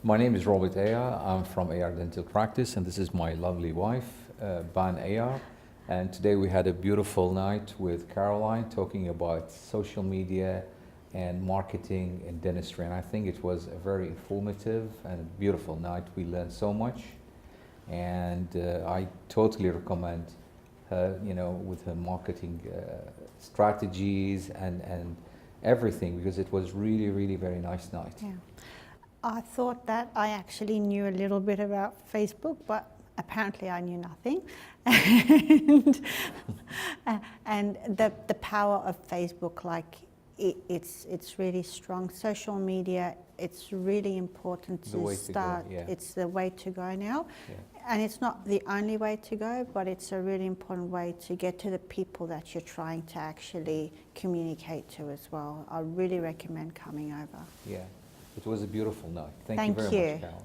My name is Robert Ayar. I'm from Ayar Dental Practice, and this is my lovely wife, Ban Ayar. And today we had a beautiful night with Caroline talking about social media and marketing in dentistry. And I think it was a very informative and beautiful night. We learned so much, and I totally recommend her, with her marketing strategies and everything, because it was really, really very nice night. Yeah. I thought that I actually knew a little bit about Facebook, but apparently I knew nothing. and the power of Facebook, like it's really strong. Social media, it's really important to start. Yeah. It's the way to go now. Yeah. And it's not the only way to go, but it's a really important way to get to the people that you're trying to actually communicate to as well. I really recommend coming over. Yeah, it was a beautiful night. Thank you Thank very you. much, Carolyn.